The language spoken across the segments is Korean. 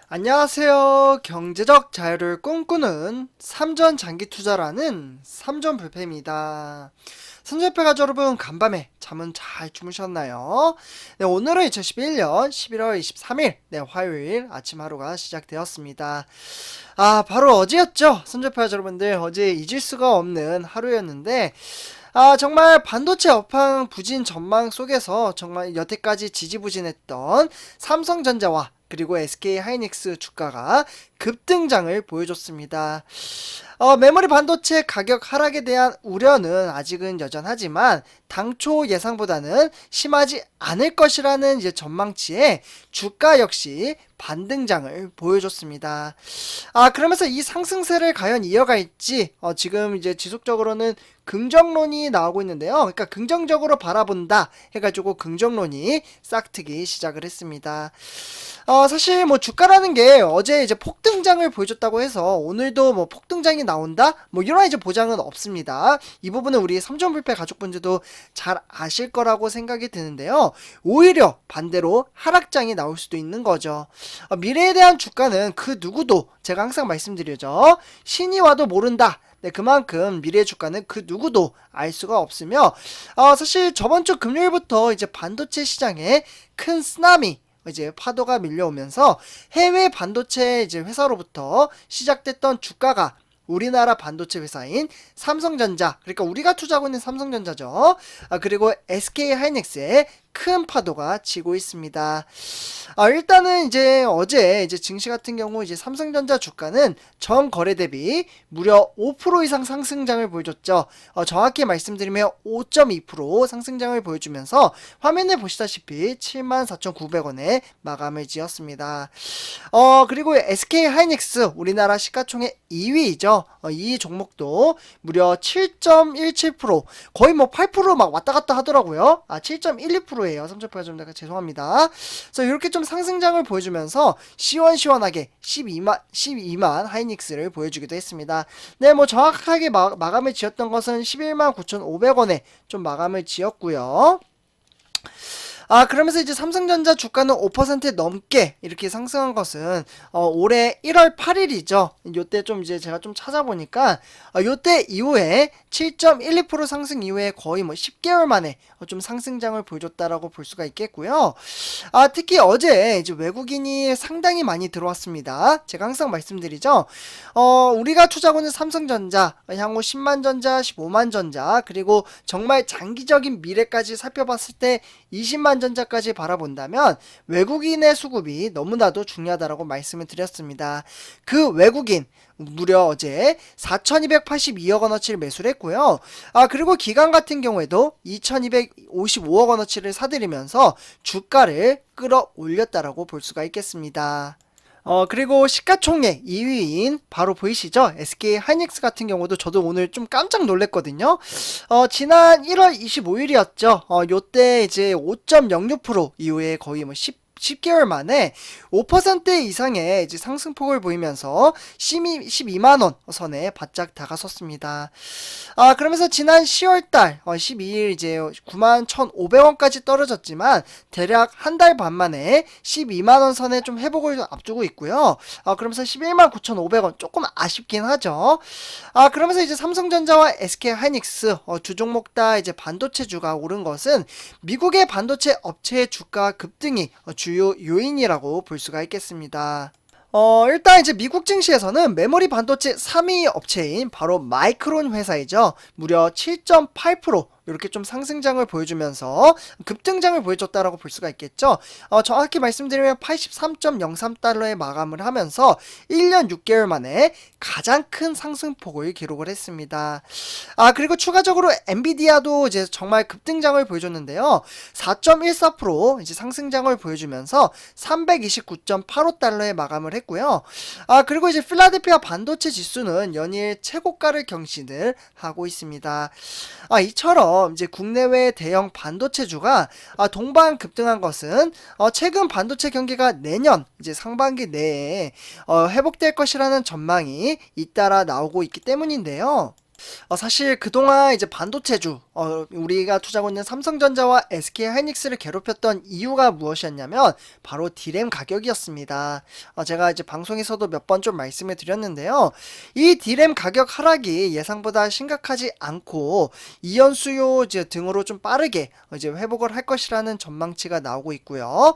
안녕하세요. 경제적 자유를 꿈꾸는 삼전 장기 투자라는 삼전 불패입니다. 삼전불패 가족 여러분, 간밤에 잠은 잘 주무셨나요? 네, 오늘은 2011년 11월 23일 화요일 아침 하루가 시작되었습니다. 바로 어제였죠. 삼전불패 가족 여러분들, 어제 잊을 수가 없는 하루였는데 정말 반도체 업황 부진 전망 속에서 정말 여태까지 지지부진했던 삼성전자와 그리고 SK하이닉스 주가가 급등장을 보여줬습니다. 메모리 반도체 가격 하락에 대한 우려는 아직은 여전하지만 당초 예상보다는 심하지 않을 것이라는 전망치에 주가 역시 반등장을 보여줬습니다. 그러면서 이 상승세를 과연 이어갈지 지금 지속적으로는 긍정론이 나오고 있는데요. 그러니까 긍정적으로 바라본다 해가지고 긍정론이 싹트기 시작을 했습니다. 사실 주가라는 게 어제 폭등장을 보여줬다고 해서 오늘도 폭등장이 나온다? 이런 보장은 없습니다. 이 부분은 우리 삼전불패 가족분들도 잘 아실 거라고 생각이 드는데요. 오히려 반대로 하락장이 나올 수도 있는 거죠. 미래에 대한 주가는 그 누구도 제가 항상 말씀드리죠. 신이 와도 모른다. 네, 그만큼 미래의 주가는 그 누구도 알 수가 없으며 사실 저번주 금요일부터 반도체 시장에 큰 쓰나미 파도가 밀려오면서 해외 반도체 회사로부터 시작됐던 주가가 우리나라 반도체 회사인 삼성전자, 그러니까 우리가 투자하고 있는 삼성전자죠. 그리고 SK하이닉스에 큰 파도가 치고 있습니다. 일단은 어제 증시 같은 경우 삼성전자 주가는 전 거래 대비 무려 5% 이상 상승장을 보여줬죠. 정확히 말씀드리면 5.2% 상승장을 보여주면서 화면에 보시다시피 74,900원에 마감을 지었습니다. 그리고 SK하이닉스 우리나라 시가총액 2위이죠. 이 종목도 무려 7.17%, 거의 8% 왔다 갔다 하더라고요. 7.12%예요. 삼천포가 좀 죄송합니다. 그래서 이렇게 좀 상승장을 보여주면서 시원시원하게 12만 하이닉스를 보여주기도 했습니다. 네, 정확하게 마감을 지었던 것은 119,500원에 좀 마감을 지었고요. 그러면서 삼성전자 주가는 5% 넘게 이렇게 상승한 것은 올해 1월 8일이죠. 요때 좀 제가 좀 찾아보니까 요때 이후에 7.12% 상승 이후에 거의 10개월 만에 좀 상승장을 보여줬다라고 볼 수가 있겠고요. 특히 어제 외국인이 상당히 많이 들어왔습니다. 제가 항상 말씀드리죠. 우리가 투자하고 있는 삼성전자, 향후 10만전자, 15만전자, 그리고 정말 장기적인 미래까지 살펴봤을 때 20만 전자까지 바라본다면 외국인의 수급이 너무나도 중요하다고 말씀을 드렸습니다. 그 외국인 무려 어제 4,282억 원어치를 매수를 했고요. 그리고 기관 같은 경우에도 2,255억 원어치를 사들이면서 주가를 끌어올렸다라고 볼 수가 있겠습니다. 그리고 시가총액 2위인 바로 보이시죠? SK하이닉스 같은 경우도 저도 오늘 좀 깜짝 놀랐거든요. 지난 1월 25일이었죠. 요때 5.06% 이후에 거의 10개월 만에 5% 이상의 상승폭을 보이면서 12만원 선에 바짝 다가섰습니다. 그러면서 지난 10월달 12일 91,500원까지 떨어졌지만 대략 한 달 반 만에 12만원 선에 좀 회복을 앞두고 있고요. 그러면서 119,500원 조금 아쉽긴 하죠. 그러면서 삼성전자와 SK하이닉스 두 종목 다 반도체주가 오른 것은 미국의 반도체 업체의 주가 급등이 주요 요인이라고 볼 수가 있겠습니다. 일단 미국 증시에서는 메모리 반도체 3위 업체인 바로 마이크론 회사이죠. 무려 7.8% 이렇게 좀 상승장을 보여주면서 급등장을 보여줬다라고 볼 수가 있겠죠. 정확히 말씀드리면 83.03달러에 마감을 하면서 1년 6개월 만에 가장 큰 상승폭을 기록을 했습니다. 그리고 추가적으로 엔비디아도 정말 급등장을 보여줬는데요. 4.14% 상승장을 보여주면서 329.85달러에 마감을 했고요. 그리고 필라델피아 반도체 지수는 연일 최고가를 경신을 하고 있습니다. 이처럼 국내외 대형 반도체주가 동반 급등한 것은 최근 반도체 경기가 내년 상반기 내에 회복될 것이라는 전망이 잇따라 나오고 있기 때문인데요. 사실 그동안 이제 반도체주, 우리가 투자하고 있는 삼성전자와 SK하이닉스를 괴롭혔던 이유가 무엇이었냐면 바로 D램 가격이었습니다. 제가 이제 방송에서도 몇 번 좀 말씀을 드렸는데요. 이 D램 가격 하락이 예상보다 심각하지 않고 이연 수요 이제 등으로 좀 빠르게 이제 회복을 할 것이라는 전망치가 나오고 있고요.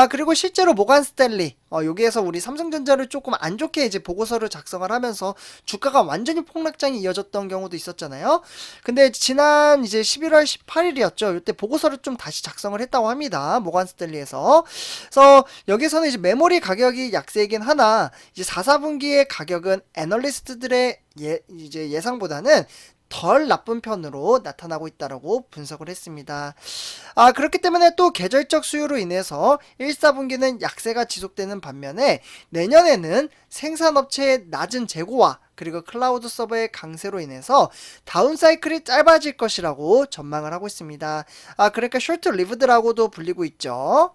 그리고 실제로 모간 스탠리, 여기에서 우리 삼성전자를 조금 안 좋게 이제 보고서를 작성을 하면서 주가가 완전히 폭락장이 이어졌던 경우도 있었잖아요. 근데 지난 이제 11월 18일이었죠. 이때 보고서를 좀 다시 작성을 했다고 합니다. 모간 스탠리에서. 그래서 여기서는 이제 메모리 가격이 약세이긴 하나 이제 4, 4분기의 가격은 애널리스트들의 이제 예상보다는 덜 나쁜 편으로 나타나고 있다라고 분석을 했습니다. 그렇기 때문에 또 계절적 수요로 인해서 1, 4분기는 약세가 지속되는 반면에 내년에는 생산업체의 낮은 재고와 그리고 클라우드 서버의 강세로 인해서 다운 사이클이 짧아질 것이라고 전망을 하고 있습니다. 그러니까 숏트 리브드라고도 불리고 있죠.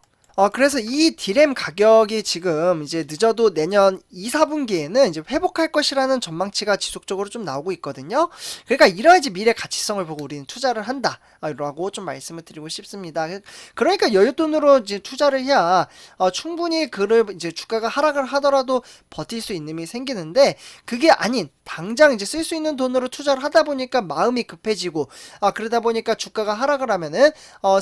그래서 이 D램 가격이 지금 이제 늦어도 내년 2, 4분기에는 이제 회복할 것이라는 전망치가 지속적으로 좀 나오고 있거든요. 그러니까 이러한 미래 가치성을 보고 우리는 투자를 한다. 라고 좀 말씀을 드리고 싶습니다. 그러니까 여윳돈으로 이제 투자를 해야 충분히 그를 이제 주가가 하락을 하더라도 버틸 수 있는 힘이 생기는데 그게 아닌 당장 이제 쓸 수 있는 돈으로 투자를 하다 보니까 마음이 급해지고 그러다 보니까 주가가 하락을 하면은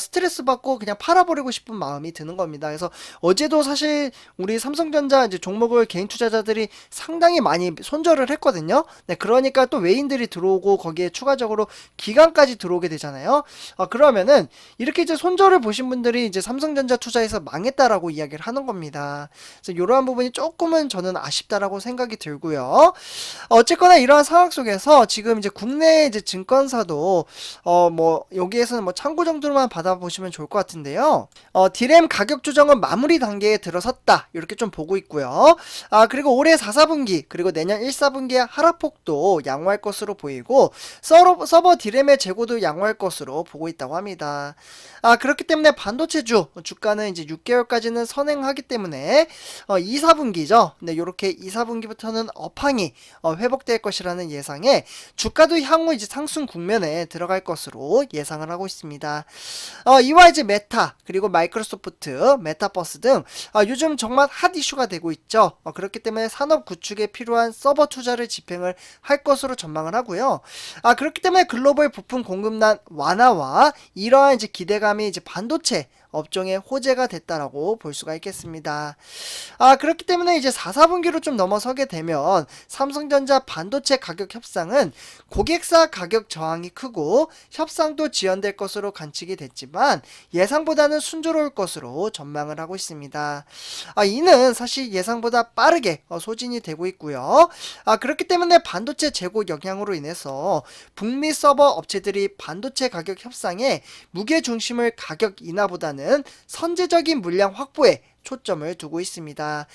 스트레스 받고 그냥 팔아버리고 싶은 마음이 드는 겁니다. 그래서 어제도 사실 우리 삼성전자 이제 종목을 개인 투자자들이 상당히 많이 손절을 했거든요. 네, 그러니까 또 외인들이 들어오고 거기에 추가적으로 기관까지 들어오게 되잖아요. 그러면은 이렇게 이제 손절을 보신 분들이 이제 삼성전자 투자에서 망했다라고 이야기를 하는 겁니다. 그래서 이러한 부분이 조금은 저는 아쉽다라고 생각이 들고요. 어쨌거나 이러한 상황 속에서 지금 이제 국내 이제 증권사도 뭐 여기에서는 뭐 참고 정도로만 받아보시면 좋을 것 같은데요. D램 가격 조정은 마무리 단계에 들어섰다. 이렇게 좀 보고 있고요. 그리고 올해 4, 4분기 그리고 내년 1, 4분기의 하락폭도 양호할 것으로 보이고 서버 D램의 재고도 양호할 것으로 보고 있다고 합니다. 그렇기 때문에 반도체주 주가는 이제 6개월까지는 선행하기 때문에 2, 4분기죠. 네, 요렇게 2, 4분기부터는 업황이 회복될 것이라는 예상에 주가도 향후 이제 상승 국면에 들어갈 것으로 예상을 하고 있습니다. 이와 이제 메타 그리고 마이크로소프트, 메타버스 등 요즘 정말 핫 이슈가 되고 있죠. 그렇기 때문에 산업 구축에 필요한 서버 투자를 집행을 할 것으로 전망을 하고요. 그렇기 때문에 글로벌 부품 공급난 완화와 이러한 이제 기대감이 이제 반도체 업종의 호재가 됐다라고 볼 수가 있겠습니다. 그렇기 때문에 이제 4, 4분기로 좀 넘어서게 되면 삼성전자 반도체 가격 협상은 고객사 가격 저항이 크고 협상도 지연될 것으로 관측이 됐지만 예상보다는 순조로울 것으로 전망을 하고 있습니다. 이는 사실 예상보다 빠르게 소진이 되고 있고요. 그렇기 때문에 반도체 재고 영향으로 인해서 북미 서버 업체들이 반도체 가격 협상에 무게 중심을 가격 인하보다는 선제적인 물량 확보에 초점을 두고 있습니다.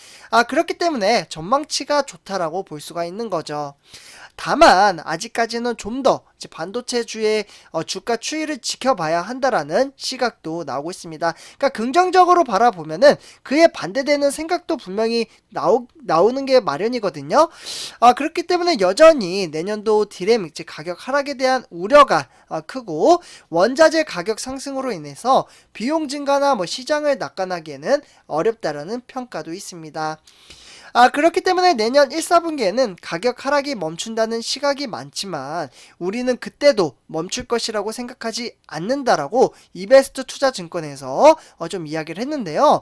그렇기 때문에 전망치가 좋다라고 볼 수가 있는 거죠. 다만 아직까지는 좀 더 반도체주의 주가 추이를 지켜봐야 한다라는 시각도 나오고 있습니다. 그러니까 긍정적으로 바라보면은 그에 반대되는 생각도 분명히 나오는 게 마련이거든요. 그렇기 때문에 여전히 내년도 D램 가격 하락에 대한 우려가 크고 원자재 가격 상승으로 인해서 비용 증가나 뭐 시장을 낙관하기에는 어렵다라는 평가도 있습니다. 그렇기 때문에 내년 1, 4분기에는 가격 하락이 멈춘다는 시각이 많지만 우리는 그때도 멈출 것이라고 생각하지 않는다라고 이베스트 투자증권에서 좀 이야기를 했는데요.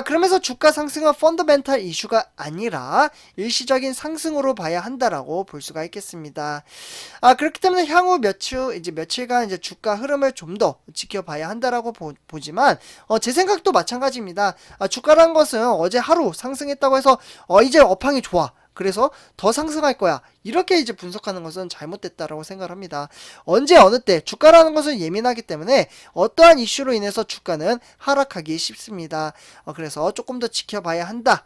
그러면서 주가 상승은 펀더멘탈 이슈가 아니라 일시적인 상승으로 봐야 한다라고 볼 수가 있겠습니다. 그렇기 때문에 향후 며칠간 이제 주가 흐름을 좀 더 지켜봐야 한다라고 보지만 제 생각도 마찬가지입니다. 주가란 것은 어제 하루 상승했다고 해서 이제 업황이 좋아. 그래서 더 상승할 거야. 이렇게 이제 분석하는 것은 잘못됐다라고 생각을 합니다. 언제 어느 때 주가라는 것은 예민하기 때문에 어떠한 이슈로 인해서 주가는 하락하기 쉽습니다. 그래서 조금 더 지켜봐야 한다.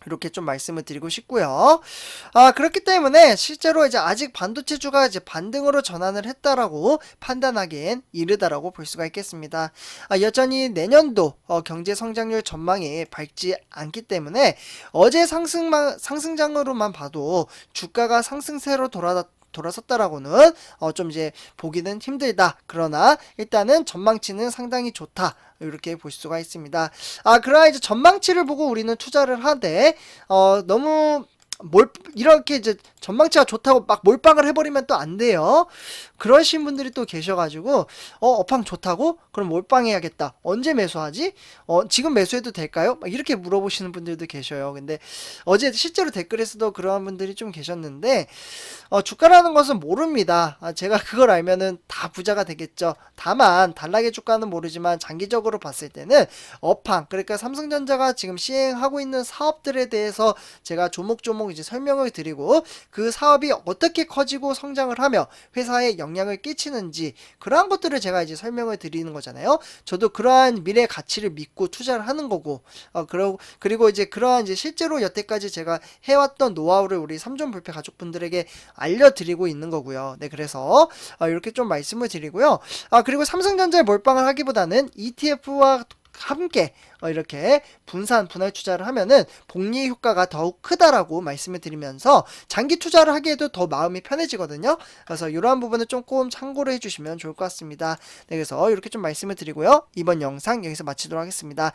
이렇게 좀 말씀을 드리고 싶고요. 그렇기 때문에 실제로 이제 아직 반도체주가 이제 반등으로 전환을 했다라고 판단하기엔 이르다라고 볼 수가 있겠습니다. 여전히 내년도 경제 성장률 전망이 밝지 않기 때문에 어제 상승장으로만 봐도 주가가 상승세로 돌아섰다라고는 좀 이제 보기는 힘들다. 그러나 일단은 전망치는 상당히 좋다. 이렇게 볼 수가 있습니다. 그러나 이제 전망치를 보고 우리는 투자를 하되 너무 이렇게 이제 전망치가 좋다고 막 몰빵을 해버리면 또 안 돼요. 그러신 분들이 또 계셔가지고, 업황 좋다고? 그럼 몰빵해야겠다. 언제 매수하지? 지금 매수해도 될까요? 막 이렇게 물어보시는 분들도 계셔요. 근데 어제 실제로 댓글에서도 그러한 분들이 좀 계셨는데, 주가라는 것은 모릅니다. 제가 그걸 알면은 다 부자가 되겠죠. 다만, 단락의 주가는 모르지만 장기적으로 봤을 때는 업황, 그러니까 삼성전자가 지금 시행하고 있는 사업들에 대해서 제가 조목조목 이제 설명을 드리고 그 사업이 어떻게 커지고 성장을 하며 회사에 영향을 끼치는지 그러한 것들을 제가 이제 설명을 드리는 거잖아요. 저도 그러한 미래 가치를 믿고 투자를 하는 거고, 그리고 이제 그러한 이제 실제로 여태까지 제가 해왔던 노하우를 우리 3종 불패 가족분들에게 알려드리고 있는 거고요. 네, 그래서 이렇게 좀 말씀을 드리고요. 그리고 삼성전자에 몰빵을 하기보다는 ETF와 함께 이렇게 분할 투자를 하면은 복리 효과가 더욱 크다라고 말씀을 드리면서 장기 투자를 하기에도 더 마음이 편해지거든요. 그래서 이러한 부분을 조금 참고를 해주시면 좋을 것 같습니다. 네, 그래서 이렇게 좀 말씀을 드리고요. 이번 영상 여기서 마치도록 하겠습니다.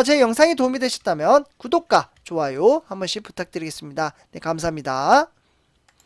제 영상이 도움이 되셨다면 구독과 좋아요 한 번씩 부탁드리겠습니다. 네, 감사합니다.